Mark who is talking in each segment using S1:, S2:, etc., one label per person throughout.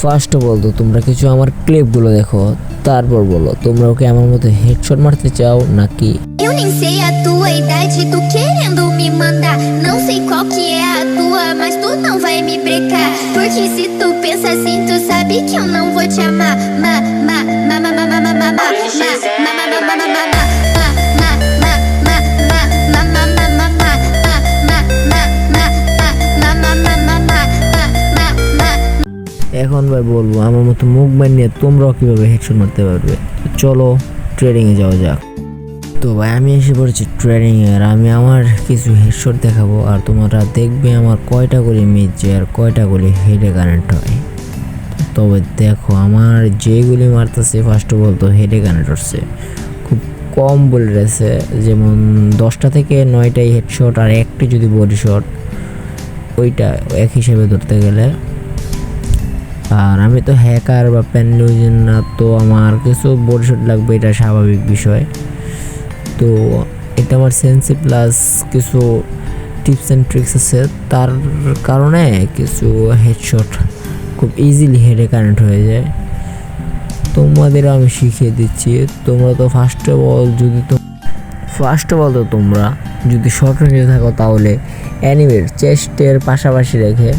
S1: First of all তো তোমরা কিছু আমার ক্লিপগুলো দেখো, তারপর বলো তোমরা ওকে আমার মতো হেডশট মারতে চাও নাকি।
S2: Eu nem sei a tua idade, tu querendo me mandar. Não sei qual que é a tua, mas tu não vai me brecar. Porque se tu pensa assim, tu sabe que eu não vou te amar.
S1: এখন ভাই বলবো আমার মতো মুখ বানিয়ে তোমরাও কীভাবে headshot মারতে পারবে। চলো ট্রেডিংয়ে যাওয়া যাক। তো ভাই আমি এসে পড়েছি ট্রেডিংয়ে, আর আমি আমার কিছু হেডশট দেখাবো, আর তোমরা দেখবে আমার কয়টা গুলি মিস যায় আর কয়টা গুলি হেডে কানেক্ট হয়। তবে দেখো আমার যেগুলি মারতেছে ফার্স্ট অফ অল তো হেডে কানেক্ট হচ্ছে, খুব কম বলে রয়েছে, যেমন 10টা থেকে 9টাই হেডশট আর একটি যদি বডি শট, ওইটা এক হিসেবে ধরতে গেলে। আর আমি তো হ্যাকার বা প্যানলিউজন না, তো আমার কিছু বডি শট লাগবে, এটা স্বাভাবিক বিষয়। তো এটা আমার সেন্সি প্লাস কিছু টিপস অ্যান্ড ট্রিক্স আছে, তার কারণে কিছু হেডশট খুব ইজিলি হেডে কানেক্ট হয়ে যায়। তোমাদেরও আমি শিখিয়ে দিচ্ছি। তোমরা তো ফার্স্ট অফ অল তো তোমরা যদি শর্ট রেঞ্জে থাকো তাহলে অ্যানিমের চেস্টের পাশাপাশি রেখে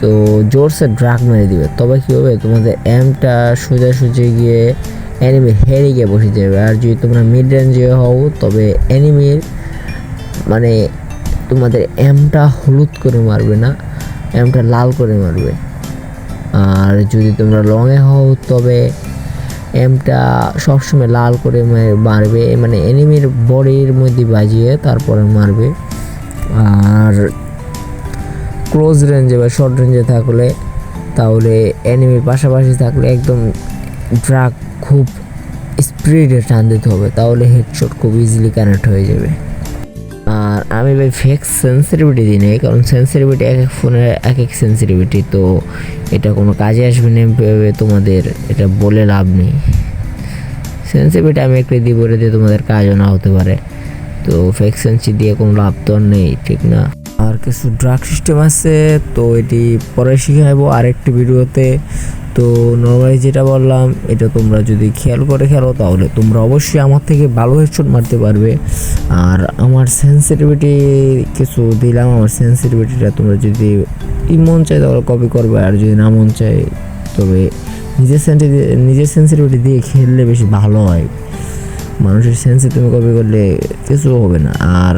S1: তো জোরসে ড্রাগ মেরে দিবে, তবে কী হবে তোমাদের এমটা সোজাসুজি গিয়ে অ্যানিমির হেরে গিয়ে বসে যাবে। আর যদি তোমরা মিড রেঞ্জে হও তবে অ্যানিমির মানে তোমাদের এমটা হলুদ করে মারবে না, এমটা লাল করে মারবে। আর যদি তোমরা লংয়ে হও তবে এমটা সবসময় লাল করে মারবে, মানে এনিমির বডির মধ্যে বাজিয়ে তারপরে মারবে। আর ক্লোজ রেঞ্জে বা শর্ট রেঞ্জে থাকলে তাহলে এনিমির পাশাপাশি থাকলে একদম ড্রাগ খুব স্পিডে টান দিতে হবে, তাহলে হেডশট খুব ইজিলি কানেক্ট হয়ে যাবে। আর আমি ভাই ফেক সেন্সিটিভিটি দিই নাই, কারণ সেন্সিটিভিটি এক এক ফোনের এক এক সেন্সিটিভিটি, তো এটা কোনো কাজে আসবে না ভেবে তোমাদের এটা বলে লাভ নেই। সেন্সিটিভিটি আমি একটা দিয়ে বলে দিয়ে তোমাদের কাজও না হতে পারে, তো ফেক সেন্সি দিয়ে কোনো লাভ তো আর নেই, ঠিক না। আর কিছু ড্রাগ সিস্টেম আছে, তো এটি পরে শিখাবো আরেকটি ভিডিওতে। তো নর্মালি যেটা বললাম এটা তোমরা যদি খেয়াল করে খেলো তাহলে তোমরা অবশ্যই আমার থেকে ভালো হেডশট মারতে পারবে। আর আমার সেন্সিটিভিটি কিছু দিলাম, আমার সেন্সিটিভিটিটা তোমরা যদি মন চায় তাহলে কপি করবে, আর যদি না মন চায় তবে নিজের সেন্সিটিভিটি দিয়ে খেললে বেশি ভালো হয়। মানুষের সেন্সি তুমি কপি করলে কিছু হবে না। আর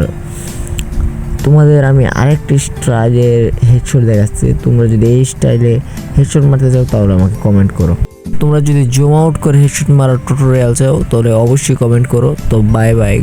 S1: তোমাদের আমি আরেকটি স্টাইলের হেডশট দেখাচ্ছি, তোমরা যদি এই স্টাইলে হেডশট মারতে চাও তাহলে আমাকে কমেন্ট করো। তোমরা যদি জুম আউট করে হেডশট মারার টিউটোরিয়াল চাও তাহলে অবশ্যই কমেন্ট করো। তো বাই বাই।